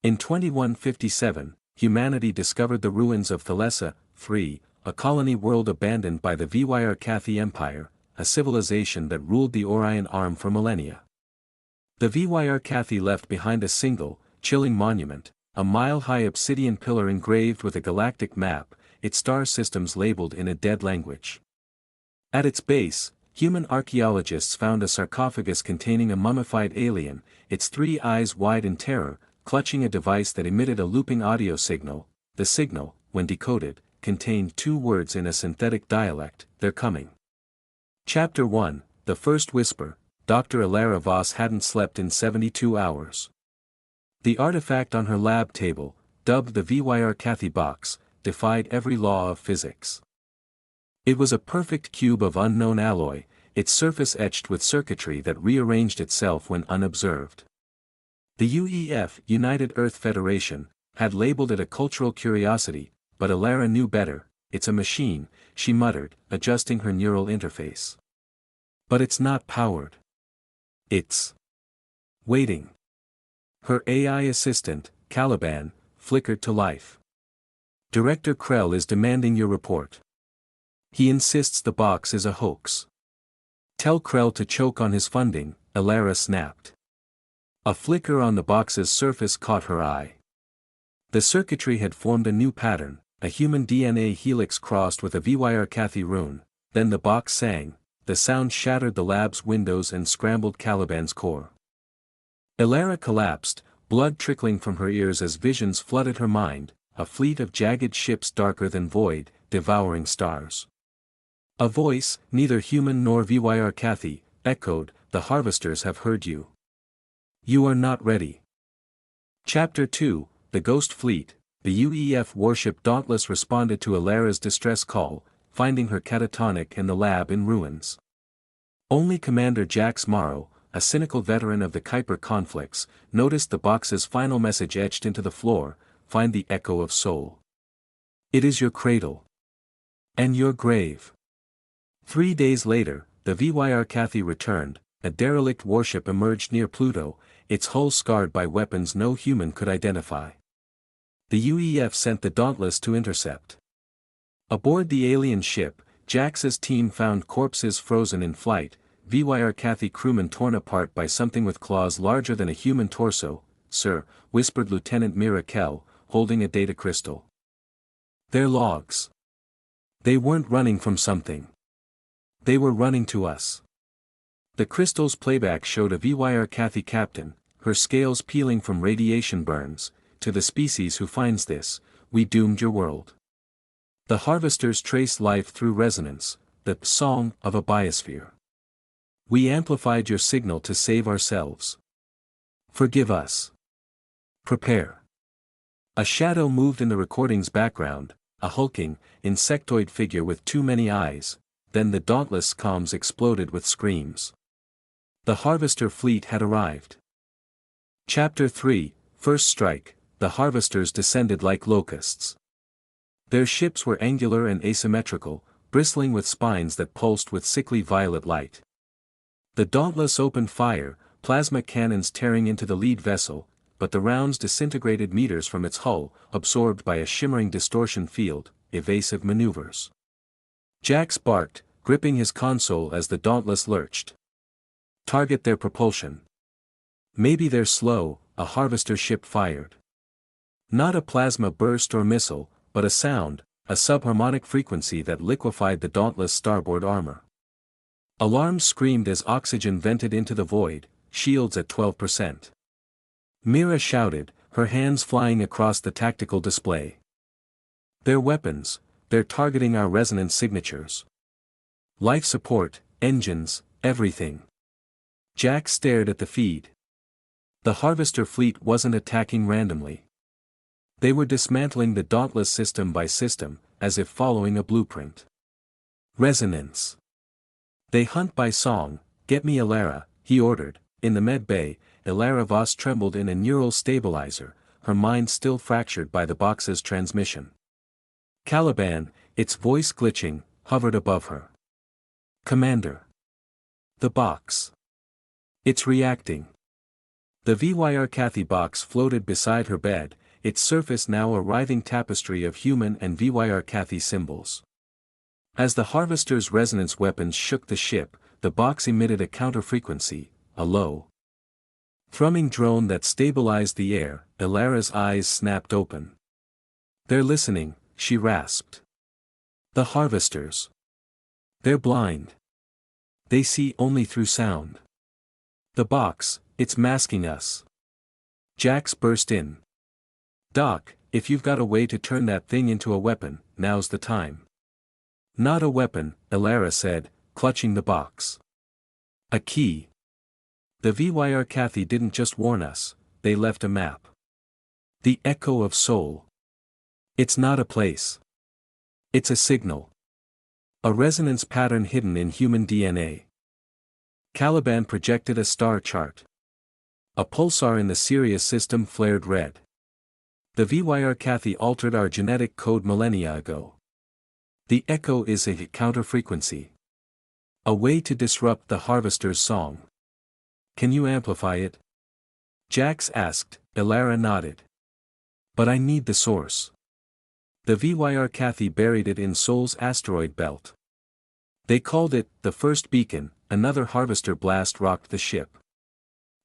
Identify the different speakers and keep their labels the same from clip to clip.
Speaker 1: In 2157, humanity discovered the ruins of Thalessa, 3, a colony world abandoned by the HFY Empire, a civilization that ruled the Orion Arm for millennia. The HFY left behind a single, chilling monument, a mile-high obsidian pillar engraved with a galactic map, its star systems labeled in a dead language. At its base, human archaeologists found a sarcophagus containing a mummified alien, its 3 eyes wide in terror, clutching a device that emitted a looping audio signal. The signal, when decoded, contained 2 words in a synthetic dialect: "They're coming." Chapter 1, The First Whisper. Dr. Alara Voss hadn't slept in 72 hours. The artifact on her lab table, dubbed the HFY box, defied every law of physics. It was a perfect cube of unknown alloy, its surface etched with circuitry that rearranged itself when unobserved. The UEF, United Earth Federation, had labeled it a cultural curiosity, but Alara knew better. "It's a machine," she muttered, adjusting her neural interface. "But it's not powered. It's waiting." Her AI assistant, Caliban, flickered to life. "Director Krell is demanding your report. He insists the box is a hoax." "Tell Krell to choke on his funding," Alara snapped. A flicker on the box's surface caught her eye. The circuitry had formed a new pattern, a human DNA helix crossed with a HFY rune. Then the box sang. The sound shattered the lab's windows and scrambled Caliban's core. Alara collapsed, blood trickling from her ears as visions flooded her mind, a fleet of jagged ships darker than void, devouring stars. A voice, neither human nor HFY, echoed, "The harvesters have heard you. You are not ready." Chapter 2, The Ghost Fleet. The UEF warship Dauntless responded to Alara's distress call, finding her catatonic and the lab in ruins. Only Commander Jax Morrow, a cynical veteran of the Kuiper conflicts, noticed the box's final message etched into the floor: "Find the echo of soul. It is your cradle. And your grave." 3 days later, the HFY returned. A derelict warship emerged near Pluto, its hull scarred by weapons no human could identify. The UEF sent the Dauntless to intercept. Aboard the alien ship, Jax's team found corpses frozen in flight, HFY crewmen torn apart by something with claws larger than a human torso. "Sir," whispered Lieutenant Mira Kell, holding a data crystal. "Their logs. They weren't running from something. They were running to us." The crystal's playback showed a HFY captain, her scales peeling from radiation burns. "To the species who finds this, we doomed your world. The harvesters trace life through resonance, the song of a biosphere. We amplified your signal to save ourselves. Forgive us. Prepare." A shadow moved in the recording's background, a hulking, insectoid figure with too many eyes. Then the Dauntless comms exploded with screams. The Harvester fleet had arrived. Chapter 3, First Strike. The Harvesters descended like locusts. Their ships were angular and asymmetrical, bristling with spines that pulsed with sickly violet light. The Dauntless opened fire, plasma cannons tearing into the lead vessel, but the rounds disintegrated meters from its hull, absorbed by a shimmering distortion field. Evasive maneuvers. Jax barked, gripping his console as the Dauntless lurched. "Target their propulsion. Maybe they're slow," a harvester ship fired. Not a plasma burst or missile, but a sound, a subharmonic frequency that liquefied the Dauntless starboard armor. Alarms screamed as oxygen vented into the void, shields at 12%. Mira shouted, her hands flying across the tactical display. "They're weapons, they're targeting our resonance signatures. Life support, engines, everything." Jack stared at the feed. The Harvester fleet wasn't attacking randomly. They were dismantling the Dauntless system by system, as if following a blueprint. Resonance. "They hunt by song, get me Alara," he ordered. In the med bay, Alara Voss trembled in a neural stabilizer, her mind still fractured by the box's transmission. Caliban, its voice glitching, hovered above her. "Commander. The box. It's reacting." The VYR Kathy box floated beside her bed, its surface now a writhing tapestry of human and VYR Kathy symbols. As the Harvester's resonance weapons shook the ship, the box emitted a counter-frequency, a low, thrumming drone that stabilized the air. Ilara's eyes snapped open. "They're listening," she rasped. "The Harvesters. They're blind. They see only through sound. The box, it's masking us." Jax burst in. "Doc, if you've got a way to turn that thing into a weapon, now's the time." "Not a weapon," Ilara said, clutching the box. "A key. The VYR Kathy didn't just warn us, they left a map. The Echo of Soul. It's not a place. It's a signal. A resonance pattern hidden in human DNA." Caliban projected a star chart. A pulsar in the Sirius system flared red. "The VYR Kathy altered our genetic code millennia ago. The echo is a counter-frequency. A way to disrupt the Harvester's song. Can you amplify it?" Jax asked. Ilara nodded. "But I need the source." The VYR Kathy buried it in Sol's asteroid belt. They called it the first beacon. Another Harvester blast rocked the ship.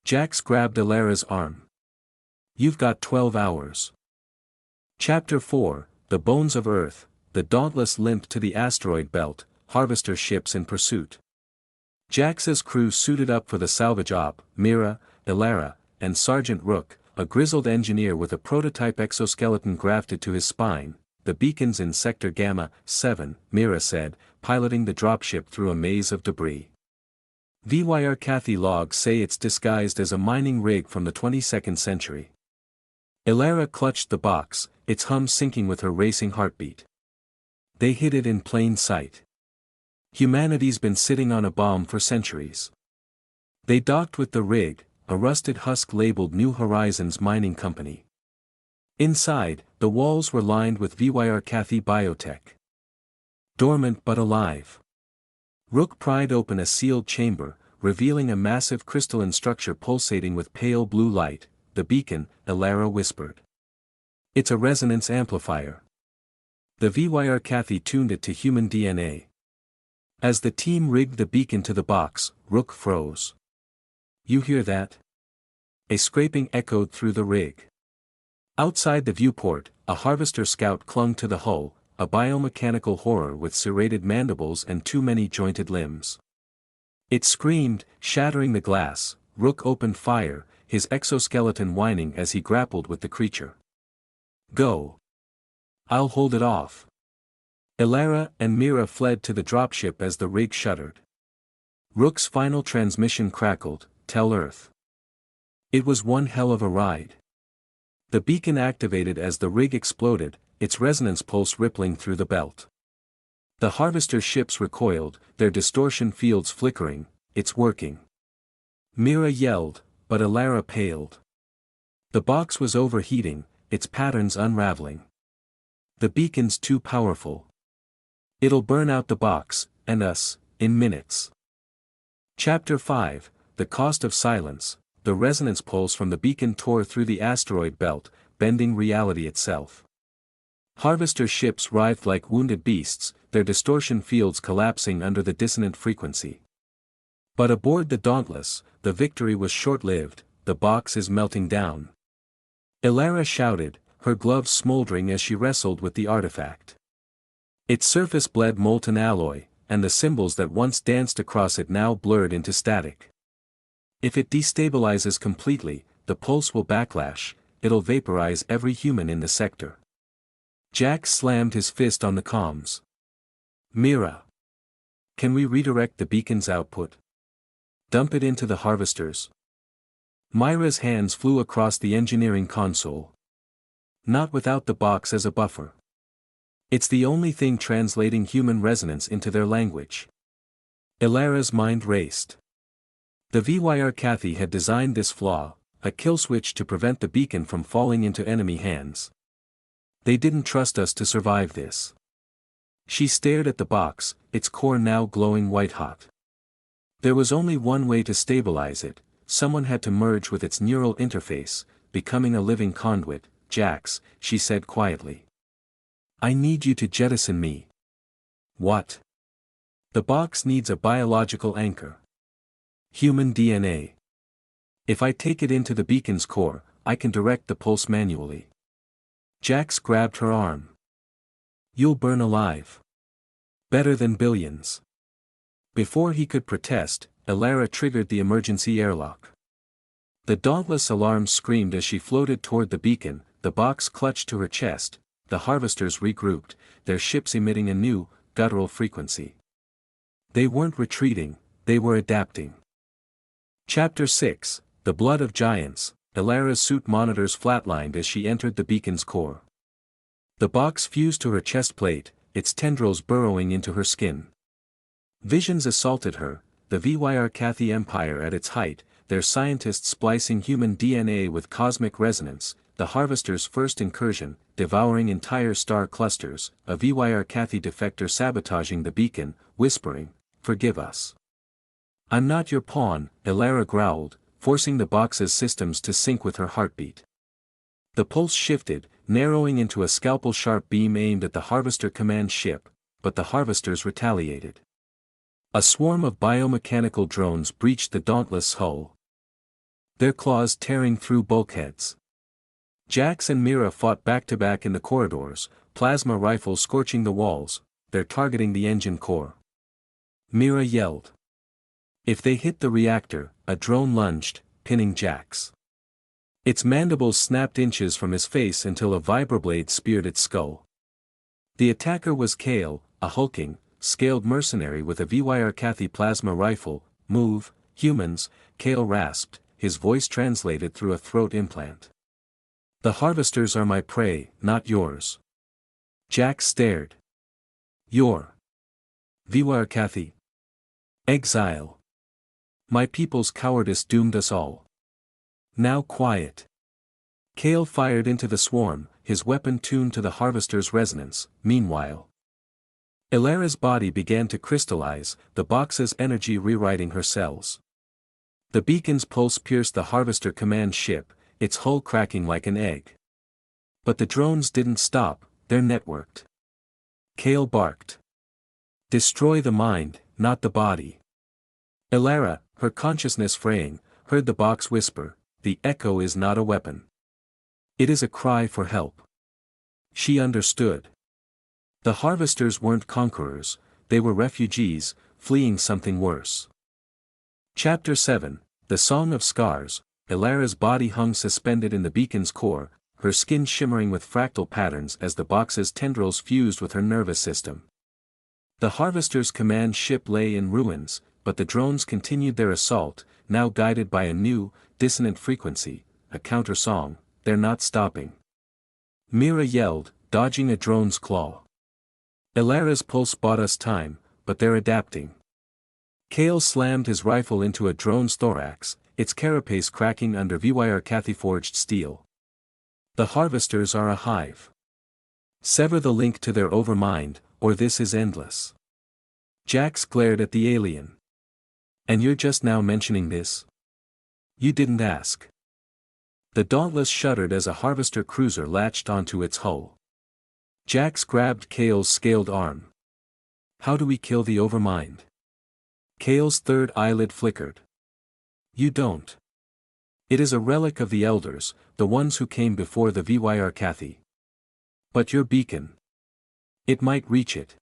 Speaker 1: Jax grabbed Ilara's arm. "You've got 12 hours. Chapter 4, The Bones of Earth. The Dauntless limped to the asteroid belt, Harvester ships in pursuit. Jax's crew suited up for the salvage op. Mira, Ilara, and Sergeant Rook, a grizzled engineer with a prototype exoskeleton grafted to his spine. "The beacons in Sector Gamma 7, Mira said, piloting the dropship through a maze of debris. "VYR Kathy logs say it's disguised as a mining rig from the 22nd century." Ilara clutched the box, its hum syncing with her racing heartbeat. "They hid it in plain sight. Humanity's been sitting on a bomb for centuries." They docked with the rig, a rusted husk labeled New Horizons Mining Company. Inside, the walls were lined with VYR Kathy biotech. Dormant but alive. Rook pried open a sealed chamber, revealing a massive crystalline structure pulsating with pale blue light. "The beacon," Ilara whispered. "It's a resonance amplifier." The VYR Kathy tuned it to human DNA. As the team rigged the beacon to the box, Rook froze. "You hear that?" A scraping echoed through the rig. Outside the viewport, a Harvester scout clung to the hull, a biomechanical horror with serrated mandibles and too many jointed limbs. It screamed, shattering the glass. Rook opened fire, his exoskeleton whining as he grappled with the creature. "Go. I'll hold it off." Ilara and Mira fled to the dropship as the rig shuddered. Rook's final transmission crackled, "Tell Earth." It was one hell of a ride. The beacon activated as the rig exploded, its resonance pulse rippling through the belt. The Harvester ships recoiled, their distortion fields flickering. "It's working." Mira yelled, but Ilara paled. The box was overheating, its patterns unraveling. "The beacon's too powerful. It'll burn out the box, and us, in minutes." Chapter 5, The Cost of Silence. The resonance pulse from the beacon tore through the asteroid belt, bending reality itself. Harvester ships writhed like wounded beasts, their distortion fields collapsing under the dissonant frequency. But aboard the Dauntless, the victory was short-lived. "The box is melting down." Ilara shouted, her gloves smoldering as she wrestled with the artifact. Its surface bled molten alloy, and the symbols that once danced across it now blurred into static. "If it destabilizes completely, the pulse will backlash, it'll vaporize every human in the sector." Jax slammed his fist on the comms. "Mira. Can we redirect the beacon's output? Dump it into the Harvesters?" Myra's hands flew across the engineering console. "Not without the box as a buffer. It's the only thing translating human resonance into their language." Ilara's mind raced. The VYR Kathy had designed this flaw, a kill switch to prevent the beacon from falling into enemy hands. "They didn't trust us to survive this." She stared at the box, its core now glowing white-hot. There was only one way to stabilize it, someone had to merge with its neural interface, becoming a living conduit. Jax, she said quietly. I need you to jettison me. What? The box needs a biological anchor. Human DNA. If I take it into the beacon's core, I can direct the pulse manually. Jax grabbed her arm. You'll burn alive. Better than billions. Before he could protest, Elara triggered the emergency airlock. The dauntless alarm screamed as she floated toward the beacon, the box clutched to her chest. The harvesters regrouped, their ships emitting a new, guttural frequency. They weren't retreating, they were adapting. Chapter 6, The Blood of Giants. Elara's suit monitors flatlined as she entered the beacon's core. The box fused to her chest plate, its tendrils burrowing into her skin. Visions assaulted her, the HFY Empire at its height, their scientists splicing human DNA with cosmic resonance, the harvester's first incursion, devouring entire star clusters, a HFY defector sabotaging the beacon, whispering, "Forgive us. I'm not your pawn," Elara growled, forcing the box's systems to sync with her heartbeat. The pulse shifted, narrowing into a scalpel-sharp beam aimed at the harvester command ship, but the harvesters retaliated. A swarm of biomechanical drones breached the dauntless hull, their claws tearing through bulkheads. Jax and Mira fought back-to-back in the corridors, plasma rifles scorching the walls, they're targeting the engine core. Mira yelled. If they hit the reactor, a drone lunged, pinning Jax. Its mandibles snapped inches from his face until a vibroblade speared its skull. The attacker was Kale, a hulking, scaled mercenary with a HFY plasma rifle. Move, humans, Kale rasped, his voice translated through a throat implant. The harvesters are my prey, not yours. Jax stared. Your HFY exile. My people's cowardice doomed us all. Now quiet. Kale fired into the swarm, his weapon tuned to the harvester's resonance. Meanwhile, Elara's body began to crystallize, the box's energy rewriting her cells. The beacon's pulse pierced the harvester command ship, its hull cracking like an egg. But the drones didn't stop, they're networked. Kale barked. Destroy the mind, not the body. Elara, her consciousness fraying, heard the box whisper, the echo is not a weapon. It is a cry for help. She understood. The harvesters weren't conquerors, they were refugees, fleeing something worse. Chapter 7, The Song of Scars. Elara's body hung suspended in the beacon's core, her skin shimmering with fractal patterns as the box's tendrils fused with her nervous system. The harvester's command ship lay in ruins, but the drones continued their assault, now guided by a new, dissonant frequency, a counter-song. They're not stopping. Mira yelled, dodging a drone's claw. Elara's pulse bought us time, but they're adapting. Kale slammed his rifle into a drone's thorax, its carapace cracking under HFY forged steel. The harvesters are a hive. Sever the link to their overmind, or this is endless. Jax glared at the alien. And you're just now mentioning this? You didn't ask. The Dauntless shuddered as a harvester cruiser latched onto its hull. Jax grabbed Kale's scaled arm. How do we kill the overmind? Kale's third eyelid flickered. You don't. It is a relic of the elders, the ones who came before the HFY. But your beacon. It might reach it.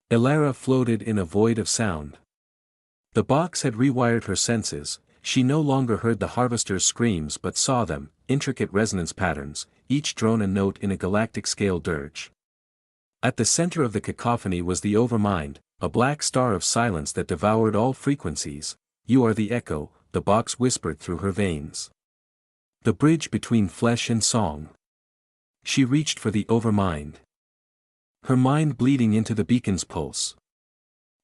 Speaker 1: Elara floated in a void of sound. The box had rewired her senses, she no longer heard the harvester's screams but saw them, intricate resonance patterns, each drone a note in a galactic-scale dirge. At the center of the cacophony was the overmind, a black star of silence that devoured all frequencies. You are the echo, the box whispered through her veins. The bridge between flesh and song. She reached for the overmind. Her mind bleeding into the beacon's pulse.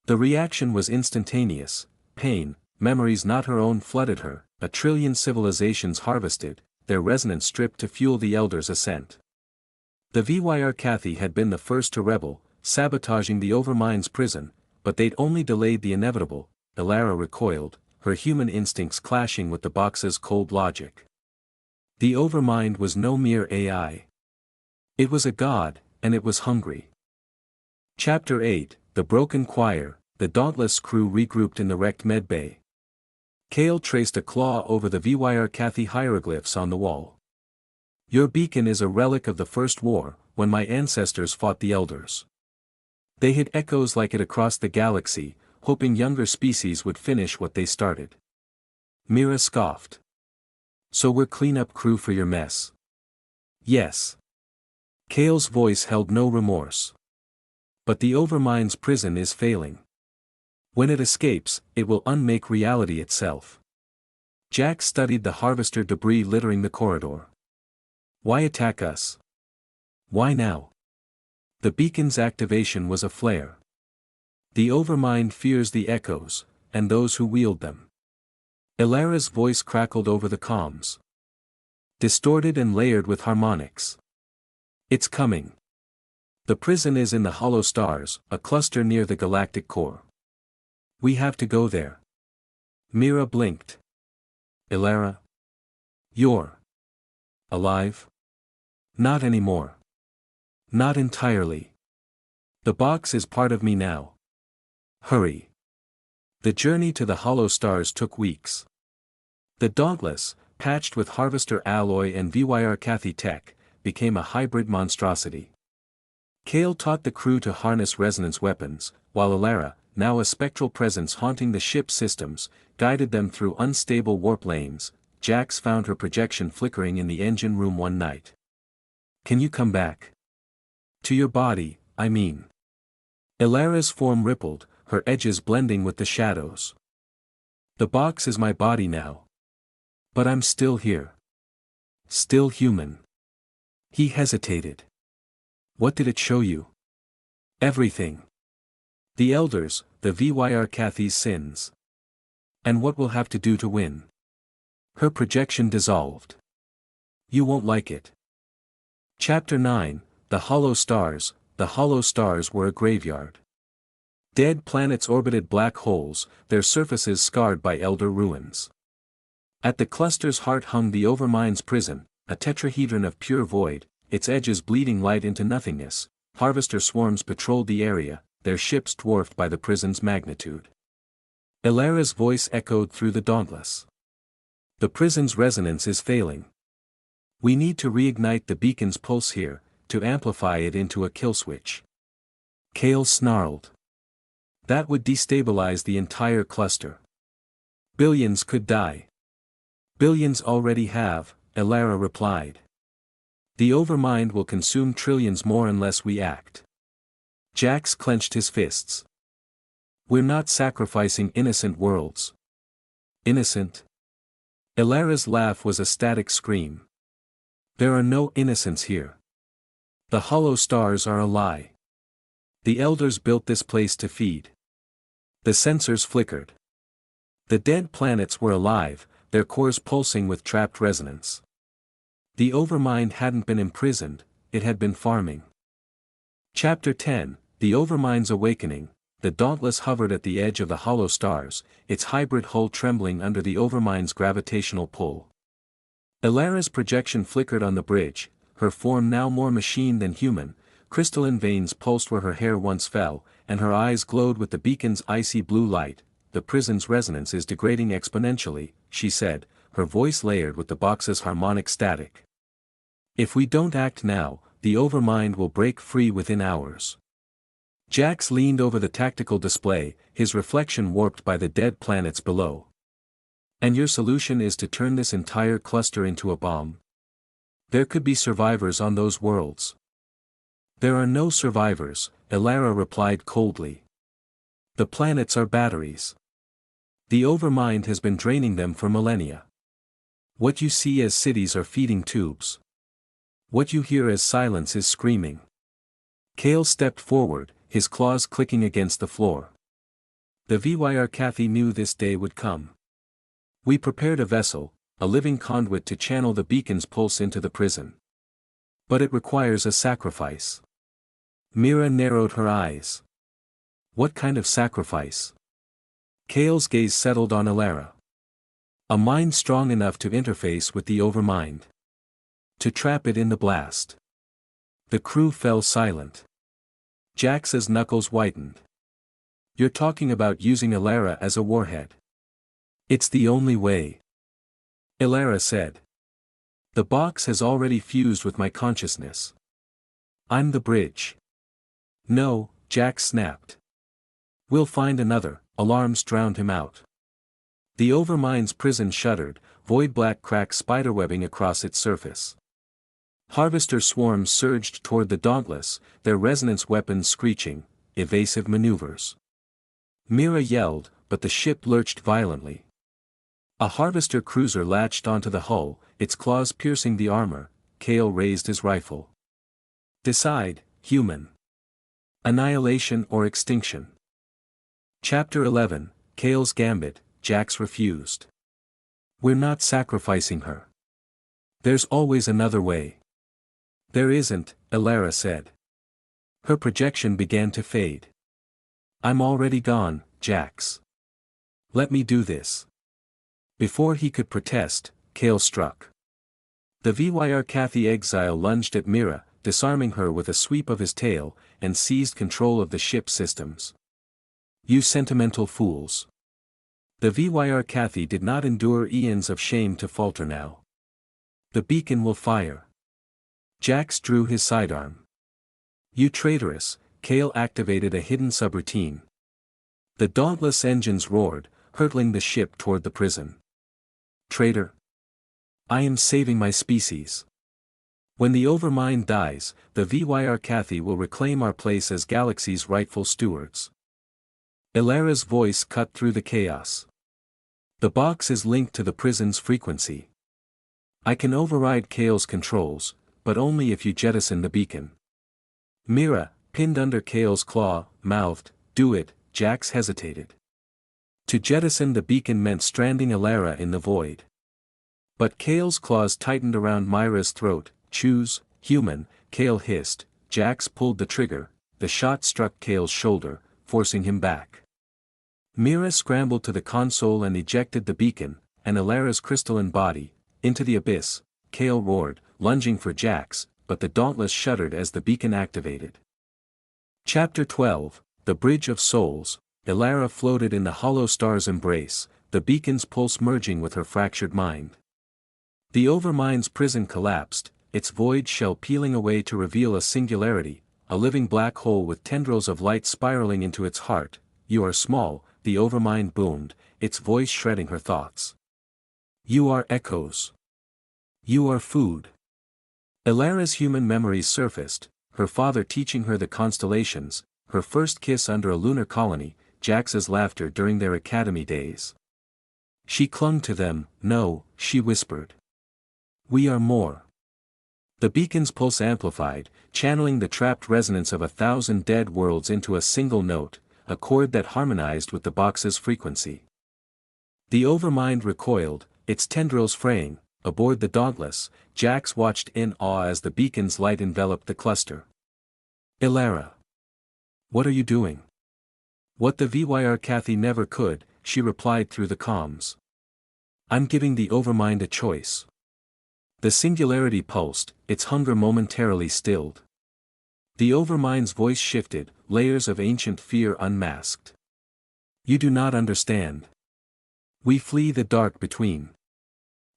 Speaker 1: The reaction was instantaneous. Pain, memories not her own flooded her, a trillion civilizations harvested, their resonance stripped to fuel the elders' ascent. The HFY had been the first to rebel, sabotaging the overmind's prison, but they'd only delayed the inevitable. Elara recoiled, her human instincts clashing with the box's cold logic. The Overmind was no mere AI. It was a god, and it was hungry. Chapter 8, The Broken Choir. The Dauntless crew regrouped in the wrecked medbay. Kale traced a claw over the HFY hieroglyphs on the wall. Your beacon is a relic of the First War, when my ancestors fought the Elders. They hid echoes like it across the galaxy, hoping younger species would finish what they started. Mira scoffed. So we're cleanup crew for your mess. Yes. Kale's voice held no remorse. But the Overmind's prison is failing. When it escapes, it will unmake reality itself. Jack studied the harvester debris littering the corridor. Why attack us? Why now? The beacon's activation was a flare. The Overmind fears the echoes, and those who wield them. Ilara's voice crackled over the comms. Distorted and layered with harmonics. It's coming. The prison is in the hollow stars, a cluster near the galactic core. We have to go there. Mira blinked. Ilara? You're alive? Not anymore. Not entirely. The box is part of me now. Hurry. The journey to the hollow stars took weeks. The Dauntless, patched with harvester alloy and HFY tech, became a hybrid monstrosity. Kale taught the crew to harness resonance weapons, while Ilara, now a spectral presence haunting the ship's systems, guided them through unstable warp lanes. Jax found her projection flickering in the engine room one night. Can you come back? To your body, I mean. Ilara's form rippled, her edges blending with the shadows. The box is my body now. But I'm still here. Still human. He hesitated. What did it show you? Everything. The Elders, the HFY's sins. And what we'll have to do to win. Her projection dissolved. You won't like it. Chapter 9, The Hollow Stars. The hollow stars were a graveyard. Dead planets orbited black holes, their surfaces scarred by elder ruins. At the cluster's heart hung the Overmind's prison, a tetrahedron of pure void, its edges bleeding light into nothingness. Harvester swarms patrolled the area, their ships dwarfed by the prison's magnitude. Ilara's voice echoed through the Dauntless. The prison's resonance is failing. We need to reignite the beacon's pulse here, to amplify it into a kill switch. Kale snarled. That would destabilize the entire cluster. Billions could die. Billions already have, Ilara replied. The Overmind will consume trillions more unless we act. Jax clenched his fists. We're not sacrificing innocent worlds. Innocent? Ilara's laugh was a static scream. There are no innocents here. The hollow stars are a lie. The Elders built this place to feed. The sensors flickered. The dead planets were alive, their cores pulsing with trapped resonance. The Overmind hadn't been imprisoned, it had been farming. Chapter 10, The Overmind's Awakening. The Dauntless hovered at the edge of the hollow stars, its hybrid hull trembling under the Overmind's gravitational pull. Ilara's projection flickered on the bridge, her form now more machine than human. Crystalline veins pulsed where her hair once fell, and her eyes glowed with the beacon's icy blue light. The prison's resonance is degrading exponentially, she said, her voice layered with the box's harmonic static. If we don't act now, the Overmind will break free within hours. Jax leaned over the tactical display, his reflection warped by the dead planets below. And your solution is to turn this entire cluster into a bomb? There could be survivors on those worlds. There are no survivors, Ilara replied coldly. The planets are batteries. The Overmind has been draining them for millennia. What you see as cities are feeding tubes. What you hear as silence is screaming. Kale stepped forward, his claws clicking against the floor. The HFY knew this day would come. We prepared a vessel, a living conduit to channel the beacon's pulse into the prison. But it requires a sacrifice. Mira narrowed her eyes. What kind of sacrifice? Kale's gaze settled on Elara. A mind strong enough to interface with the Overmind. To trap it in the blast. The crew fell silent. Jax's knuckles whitened. You're talking about using Elara as a warhead. It's the only way. Elara said. The box has already fused with my consciousness. I'm the bridge. No, Jax snapped. We'll find another. Alarms drowned him out. The Overmind's prison shuddered, void black cracks spiderwebbing across its surface. Harvester swarms surged toward the Dauntless, their resonance weapons screeching, evasive maneuvers. Mira yelled, but the ship lurched violently. A Harvester cruiser latched onto the hull, its claws piercing the armor. Kale raised his rifle. Decide, human. Annihilation or extinction. Chapter 11, Kale's Gambit. Jax refused. We're not sacrificing her. There's always another way. There isn't, Elara said. Her projection began to fade. I'm already gone, Jax. Let me do this. Before he could protest, Kale struck. The VYR Cathy exile lunged at Mira, disarming her with a sweep of his tail, and seized control of the ship's systems. You sentimental fools. The VYR Cathy did not endure eons of shame to falter now. The beacon will fire. Jax drew his sidearm. You traitorous, Kale activated a hidden subroutine. The dauntless engines roared, hurtling the ship toward the prison. Traitor. I am saving my species. When the Overmind dies, the VYR Cathy will reclaim our place as galaxy's rightful stewards. Elara's voice cut through the chaos. The box is linked to the prison's frequency. I can override Kale's controls, but only if you jettison the beacon. Mira, pinned under Kale's claw, mouthed, do it. Jax hesitated. To jettison the beacon meant stranding Elara in the void. But Kale's claws tightened around Myra's throat. Choose, human, Kale hissed. Jax pulled the trigger. The shot struck Kale's shoulder, forcing him back. Mira scrambled to the console and ejected the beacon, and Elara's crystalline body, into the abyss. Kale roared, lunging for Jax, but the Dauntless shuddered as the beacon activated. Chapter 12, The Bridge of Souls. Elara floated in the hollow star's embrace, the beacon's pulse merging with her fractured mind. The Overmind's prison collapsed, its void shell peeling away to reveal a singularity, a living black hole with tendrils of light spiraling into its heart. You are small, the Overmind boomed, its voice shredding her thoughts. You are echoes. You are food. Elara's human memories surfaced, her father teaching her the constellations, her first kiss under a lunar colony, Jax's laughter during their academy days. She clung to them. No, she whispered. We are more. The beacon's pulse amplified, channeling the trapped resonance of 1,000 dead worlds into a single note, a chord that harmonized with the box's frequency. The Overmind recoiled, its tendrils fraying. Aboard the Dauntless, Jax watched in awe as the beacon's light enveloped the cluster. Elara. What are you doing? What the VYR Cathy never could, she replied through the comms. I'm giving the Overmind a choice. The singularity pulsed, its hunger momentarily stilled. The Overmind's voice shifted, layers of ancient fear unmasked. You do not understand. We flee the dark between.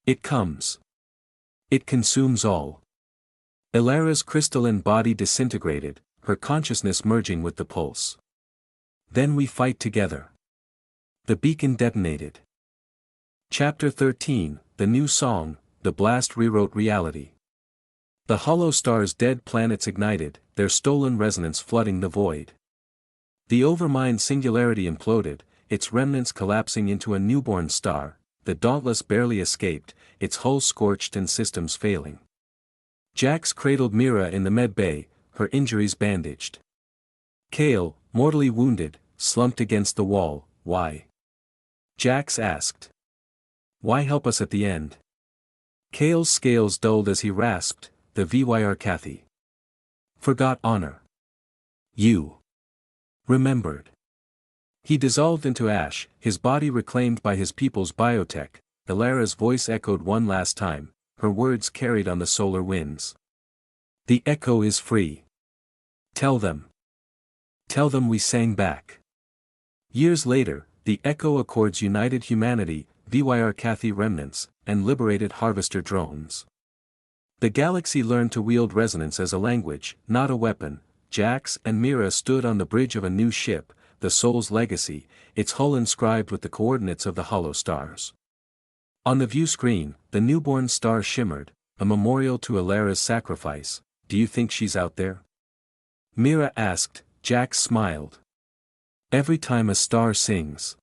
Speaker 1: It comes. It consumes all. Elara's crystalline body disintegrated, her consciousness merging with the pulse. Then we fight together. The beacon detonated. Chapter 13, The New Song. The blast rewrote reality. The hollow star's dead planets ignited, their stolen resonance flooding the void. The Overmind singularity imploded, its remnants collapsing into a newborn star. The Dauntless barely escaped, its hull scorched and systems failing. Jax cradled Mira in the med bay, her injuries bandaged. Kale, mortally wounded, slumped against the wall. Why? Jax asked. Why help us at the end? Kale's scales dulled as he rasped, the VYR Cathy. Forgot honor. You. Remembered. He dissolved into ash, his body reclaimed by his people's biotech. Ilara's voice echoed one last time, her words carried on the solar winds. The echo is free. Tell them. Tell them we sang back. Years later, the Echo Accords united humanity, VYR Cathy remnants, and liberated harvester drones. The galaxy learned to wield resonance as a language, not a weapon. Jax and Mira stood on the bridge of a new ship, the Soul's Legacy, its hull inscribed with the coordinates of the hollow stars. On the view screen, the newborn star shimmered, a memorial to Ilara's sacrifice. Do you think she's out there? Mira asked. Jax smiled. Every time a star sings.